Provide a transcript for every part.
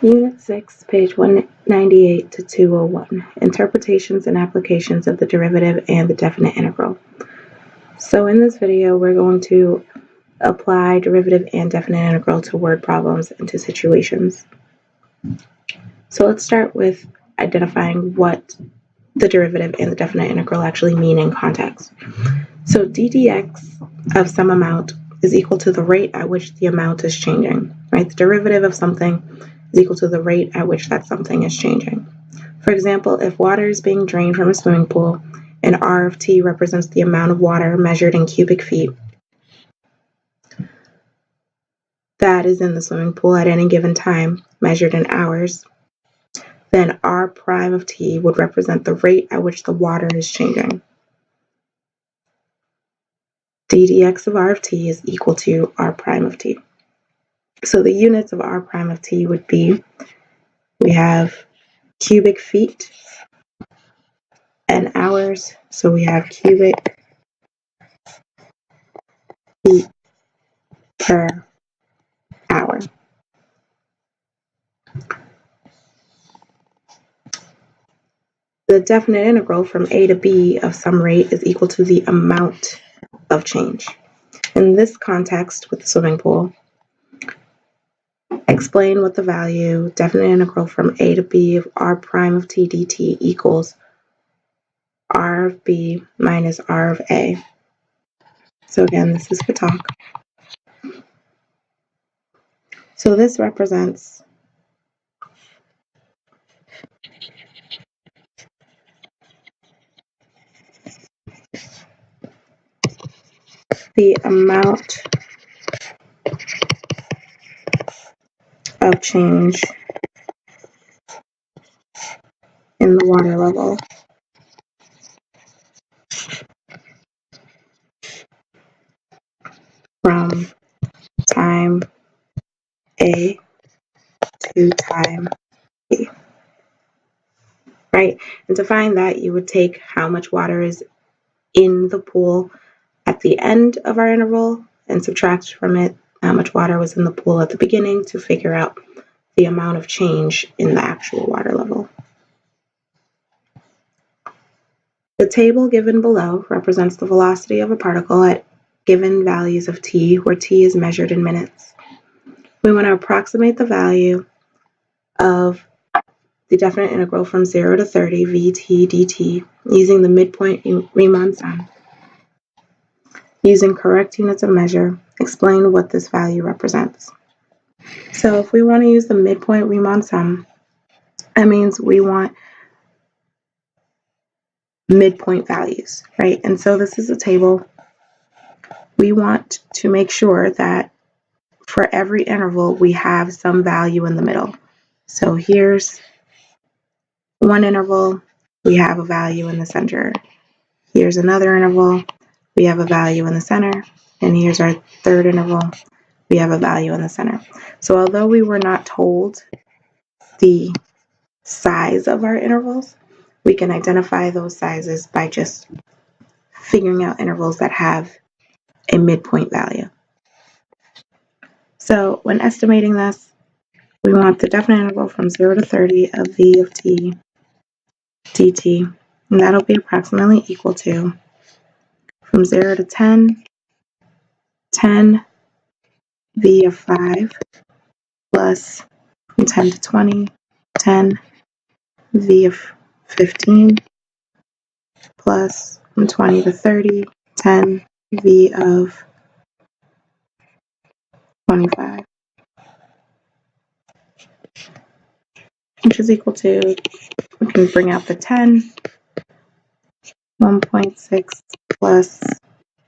Unit 6, page 198 to 201, Interpretations and Applications of the Derivative and the Definite Integral. So in this video, we're going to apply derivative and definite integral to word problems and to situations. So let's start with identifying what the derivative and the definite integral actually mean in context. So d dx of some amount is equal to the rate at which the amount is changing, right? The derivative of something is equal to the rate at which that something is changing. For example, if water is being drained from a swimming pool and R of t represents the amount of water measured in cubic feet that is in the swimming pool at any given time, measured in hours, then R prime of t would represent the rate at which the water is changing. d dx of R of t is equal to R prime of t. So the units of R prime of t would be, we have cubic feet and hours, so we have cubic feet per hour. The definite integral from a to b of some rate is equal to the amount of change. In this context with the swimming pool, explain what the value definite integral from a to b of R prime of t dt equals R of b minus R of a. So again, this is for talk. So this represents the amount of change in the water level from time A to time B, right? And to find that, you would take how much water is in the pool at the end of our interval and subtract from it how much water was in the pool at the beginning to figure out the amount of change in the actual water level. The table given below represents the velocity of a particle at given values of t, where t is measured in minutes. We want to approximate the value of the definite integral from 0 to 30 vt dt using the midpoint Riemann sum. Using correct units of measure, explain what this value represents. So if we want to use the midpoint Riemann sum, that means we want midpoint values, right? And so this is a table. We want to make sure that for every interval, we have some value in the middle. So here's one interval, we have a value in the center. Here's another interval, we have a value in the center. And here's our third interval, we have a value in the center. So although we were not told the size of our intervals, we can identify those sizes by just figuring out intervals that have a midpoint value. So when estimating this, we want the definite interval from 0 to 30 of v of t dt, and that'll be approximately equal to, from 0 to 10, 10 v of 5, plus from 10 to 20, 10 v of 15, plus from 20 to 30, 10 v of 25, which is equal to, we can bring out the 10, 1.6 plus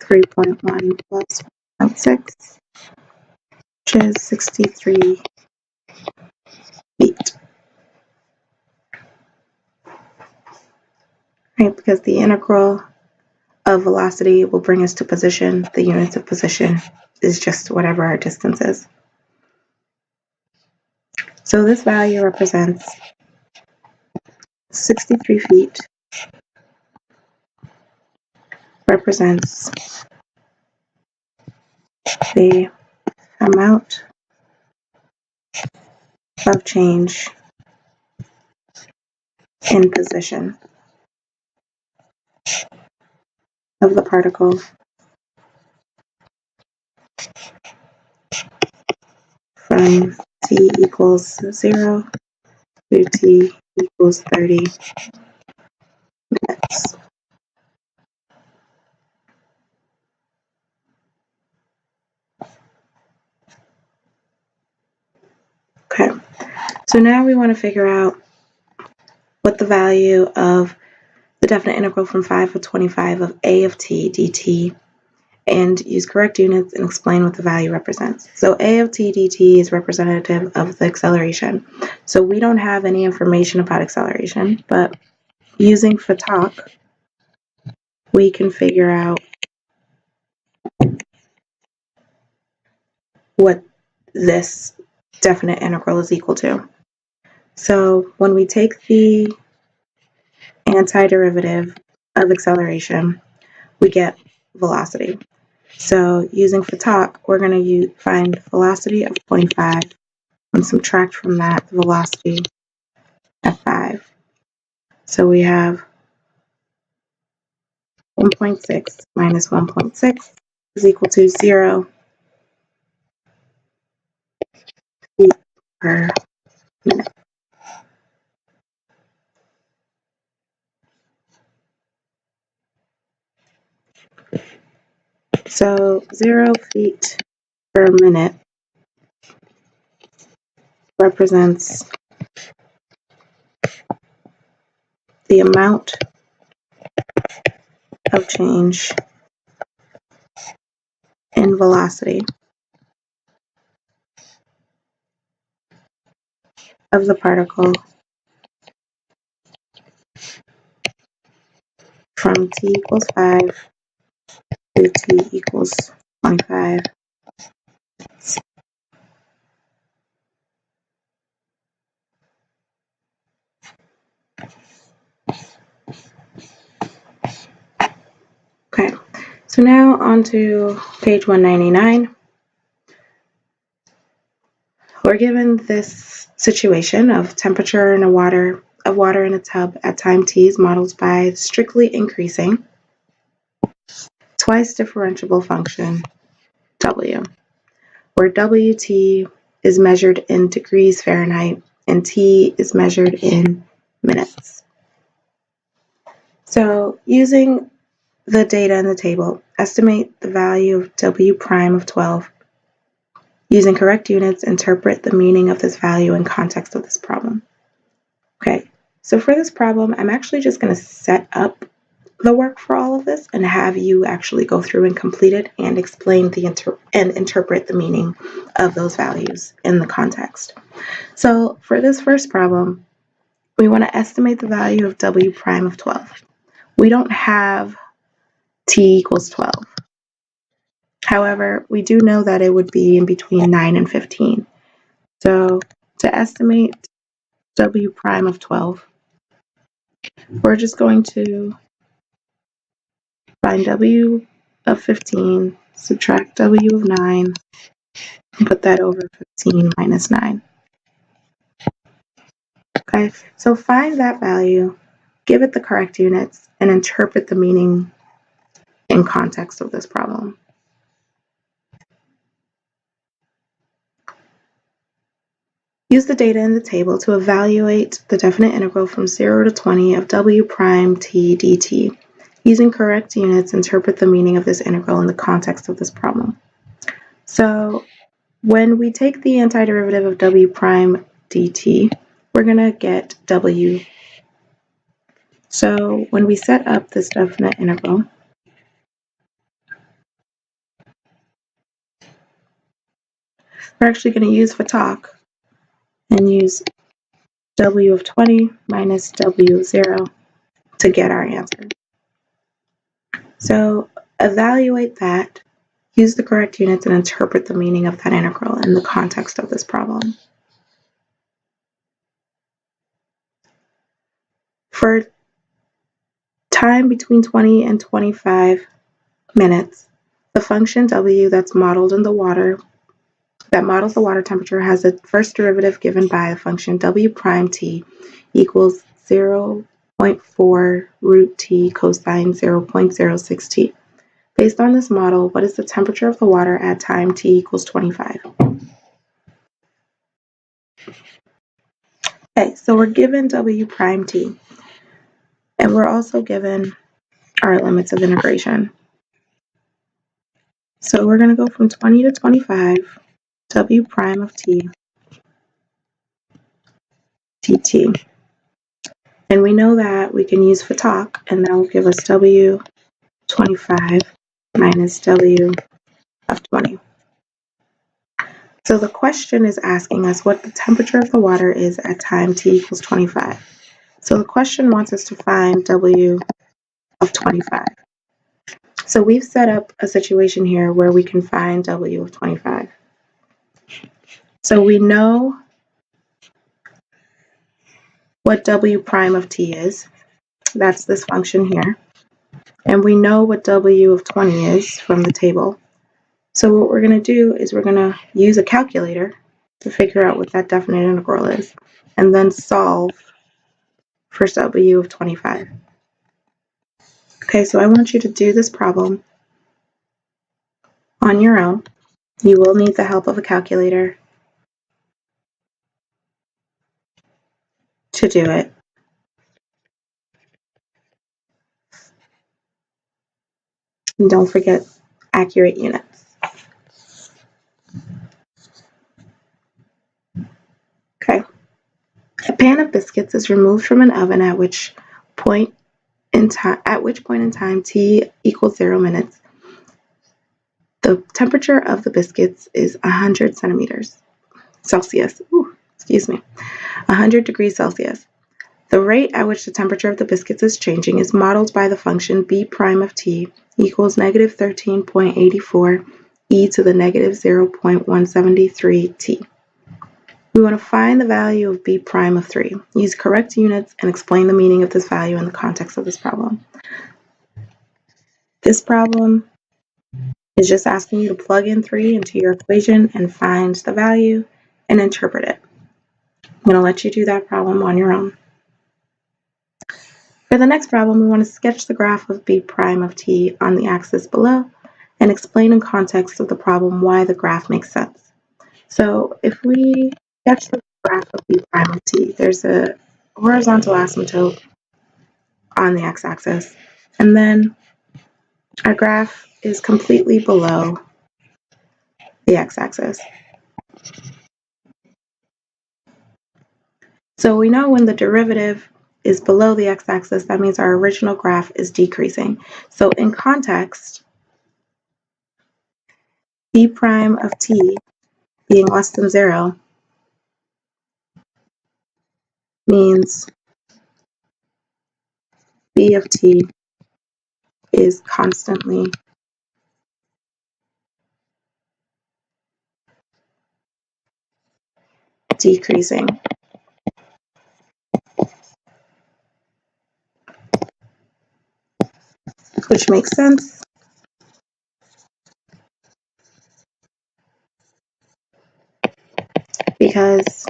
3.1 plus 1.6, which is 63 feet. Right, because the integral of velocity will bring us to position. The units of position is just whatever our distance is. So this value represents 63 feet, represents the amount of change in position of the particle from t equals 0 to t equals 30 minutes. Okay, so now we want to figure out what the value of the definite integral from 5 to 25 of a of t dt, and use correct units and explain what the value represents. So a of t dt is representative of the acceleration. So we don't have any information about acceleration, but using Fatak, we can figure out what this definite integral is equal to. So when we take the antiderivative of acceleration, we get velocity. So using Fatak, we're going to find velocity of 0.5 and subtract from that the velocity at 5. So we have 1.6 minus 1.6 is equal to 0 feet per minute. So 0 feet per minute represents the amount of change in velocity of the particle from t equals 5 to t equals 25. Okay, so now on to page 199. We're given this situation of temperature in water in a tub at time t is modeled by strictly increasing twice differentiable function W, where WT is measured in degrees Fahrenheit and T is measured in minutes. So using the data in the table, estimate the value of W prime of 12. Using correct units, interpret the meaning of this value in context of this problem. Okay, so for this problem, I'm actually just going to set up the work for all of this and have you actually go through and complete it and explain and interpret the meaning of those values in the context. So for this first problem, we want to estimate the value of W prime of 12. We don't have T equals 12. However, we do know that it would be in between 9 and 15. So to estimate W prime of 12, we're just going to find W of 15, subtract W of 9, and put that over 15 minus 9. Okay, so find that value, give it the correct units, and interpret the meaning in context of this problem. Use the data in the table to evaluate the definite integral from 0 to 20 of W prime t dt. Using correct units, interpret the meaning of this integral in the context of this problem. So when we take the antiderivative of W prime dt, we're going to get W. So when we set up this definite integral, we're actually going to use Fatak and use W of 20 minus W of 0 to get our answer. So evaluate that, use the correct units, and interpret the meaning of that integral in the context of this problem. For time between 20 and 25 minutes, the function W that's modeled in the water that models the water temperature has a first derivative given by the function w prime t equals 0.4 root t cosine 0.06 t. Based on this model, what is the temperature of the water at time t equals 25? Okay, so we're given w prime t, and we're also given our limits of integration. So we're going to go from 20 to 25, w prime of t, dt. And we know that we can use Fatak, and that will give us w 25 minus w of 20. So the question is asking us what the temperature of the water is at time t equals 25. So the question wants us to find w of 25. So we've set up a situation here where we can find w of 25. So we know what w prime of t is. That's this function here. And we know what w of 20 is from the table. So what we're going to do is we're going to use a calculator to figure out what that definite integral is, and then solve for w of 25. Okay, so I want you to do this problem on your own. You will need the help of a calculator to do it. And don't forget accurate units. Okay. A pan of biscuits is removed from an oven at which point in time t equals 0 minutes. The temperature of the biscuits is 100 centimeters Celsius. 100 degrees Celsius. The rate at which the temperature of the biscuits is changing is modeled by the function b prime of t equals negative 13.84 e to the negative 0.173 t. We want to find the value of b prime of 3. Use correct units and explain the meaning of this value in the context of this problem. This problem is just asking you to plug in 3 into your equation and find the value and interpret it. I'm going to let you do that problem on your own. For the next problem, we want to sketch the graph of b prime of t on the axis below and explain in context of the problem why the graph makes sense. So if we sketch the graph of b prime of t, there's a horizontal asymptote on the x-axis, and then our graph is completely below the x-axis. So we know when the derivative is below the x-axis, that means our original graph is decreasing. So in context, b prime of t being less than 0 means b of t is constantly decreasing. Which makes sense because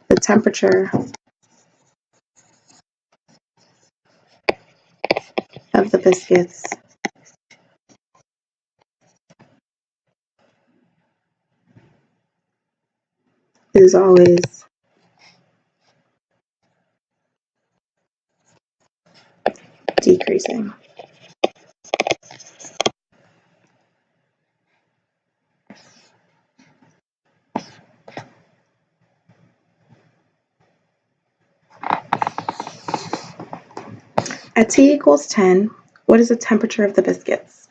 the temperature of the biscuits is always decreasing. At t equals 10, what is the temperature of the biscuits?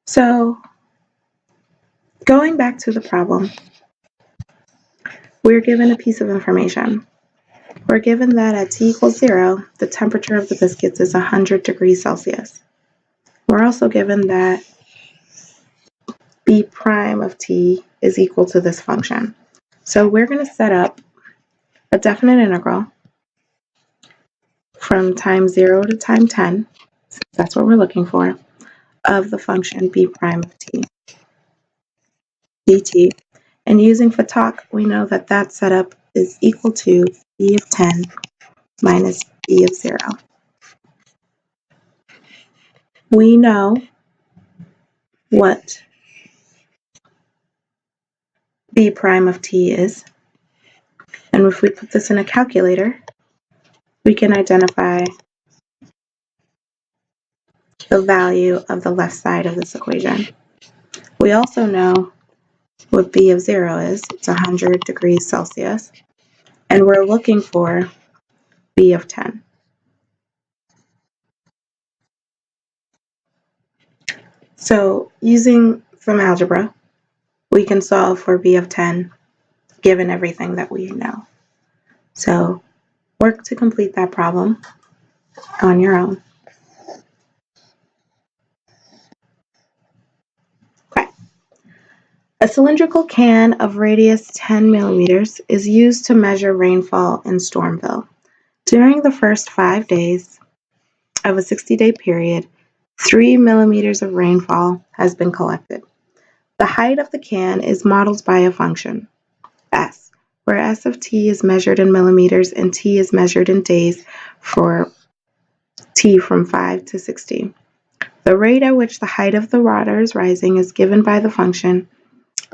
So, going back to the problem, we're given a piece of information. We're given that at t equals 0, the temperature of the biscuits is 100 degrees Celsius. We're also given that b prime of t is equal to this function. So we're going to set up a definite integral from time 0 to time 10, since that's what we're looking for, of the function b prime of t dt. And using Fatak, we know that that setup is equal to b of 10 minus b of 0. We know what b prime of t is. And if we put this in a calculator, we can identify the value of the left side of this equation. We also know what b of 0 is. It's 100 degrees Celsius. And we're looking for b of 10. So using some algebra, we can solve for b of 10 given everything that we know. So work to complete that problem on your own. Okay. A cylindrical can of radius 10 millimeters is used to measure rainfall in Stormville. During the first 5 days of a 60-day period, 3 millimeters of rainfall has been collected. The height of the can is modeled by a function, s, where s of t is measured in millimeters and t is measured in days for t from 5 to 60. The rate at which the height of the water is rising is given by the function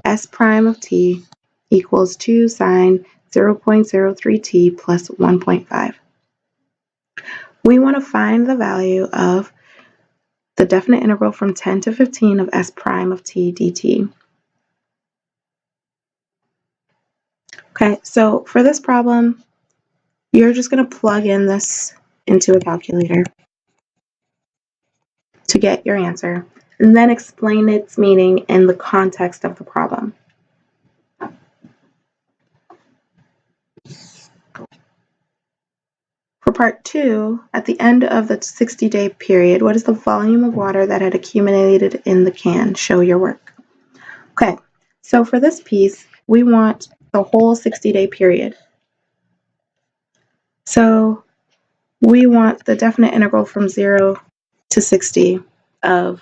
s prime of t equals 2 sine 0.03t plus 1.5. We want to find the value of the definite integral from 10 to 15 of s prime of t dt. Okay, so for this problem, you're just going to plug in this into a calculator to get your answer, and then explain its meaning in the context of the problem. For part 2, at the end of the 60-day period, what is the volume of water that had accumulated in the can? Show your work. Okay, so for this piece, we want the whole 60-day period. So we want the definite integral from 0 to 60 of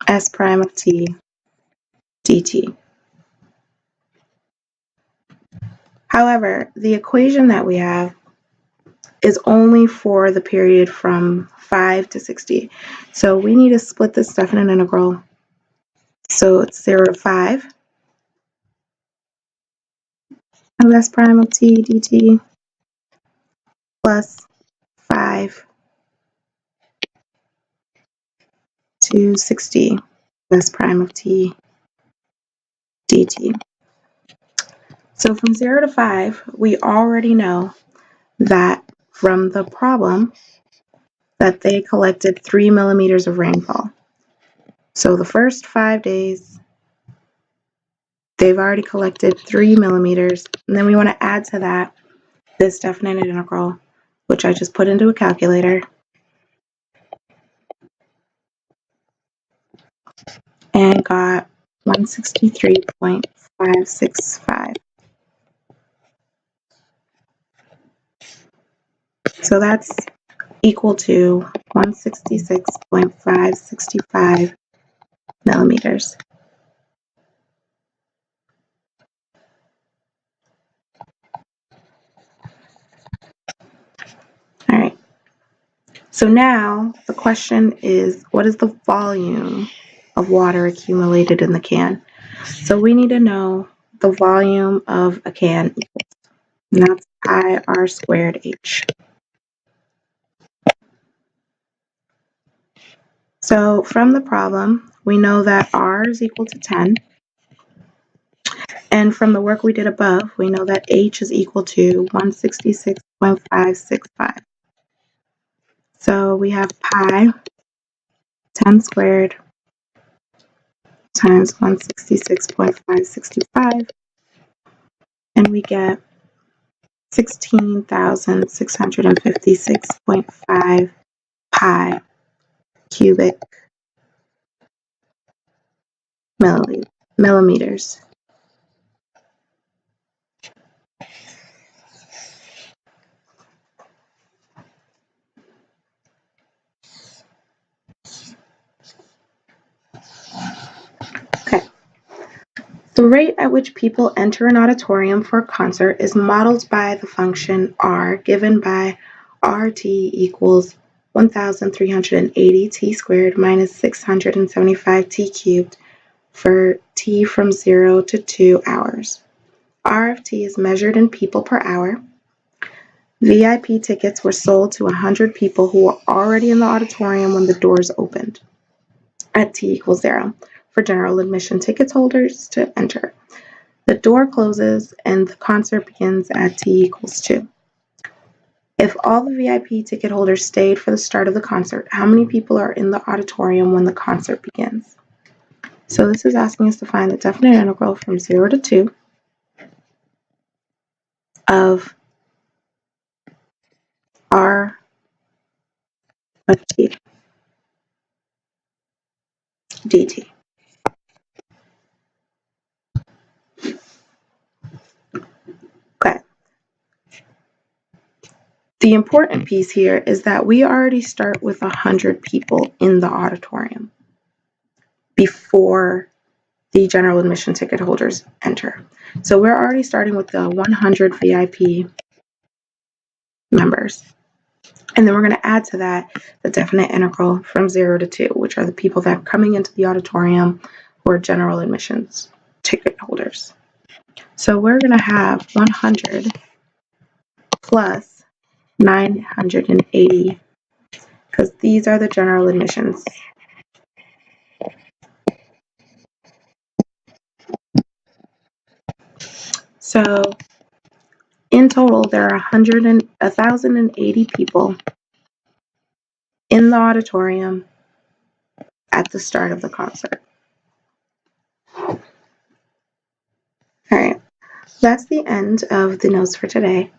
s prime of t dt. However, the equation that we have is only for the period from 5 to 60. So we need to split this definite integral. So it's 0 to 5 of s prime of t dt plus 5 to 60 s prime of t dt. So from 0 to 5, we already know that from the problem that they collected 3 millimeters of rainfall. So the first 5 days, they've already collected 3 millimeters. And then we want to add to that this definite integral, which I just put into a calculator. And got 163.565. So that's equal to 166.565 millimeters. All right. So now the question is, what is the volume of water accumulated in the can? So we need to know the volume of a can, and that's pi r squared h. So from the problem, we know that r is equal to 10. And from the work we did above, we know that h is equal to 166.565. So we have pi 10 squared times 166.565, and we get 16,656.5 pi cubic millimeters. The rate at which people enter an auditorium for a concert is modeled by the function r given by RT equals 1,380 t squared minus 675 t cubed for t from 0 to 2 hours. R of t is measured in people per hour. VIP tickets were sold to 100 people who were already in the auditorium when the doors opened at t equals 0 for general admission ticket holders to enter. The door closes and the concert begins at t equals 2. If all the VIP ticket holders stayed for the start of the concert, how many people are in the auditorium when the concert begins? So this is asking us to find the definite integral from 0 to 2 of r of t dt. Okay. The important piece here is that we already start with 100 people in the auditorium before the general admission ticket holders enter. So we're already starting with the 100 VIP members. And then we're going to add to that the definite integral from 0 to 2, which are the people that are coming into the auditorium who are general admissions ticket holders. So we're going to have 100 plus 980, because these are the general admissions. So in total, there are 1,080 people in the auditorium at the start of the concert. All right, that's the end of the notes for today.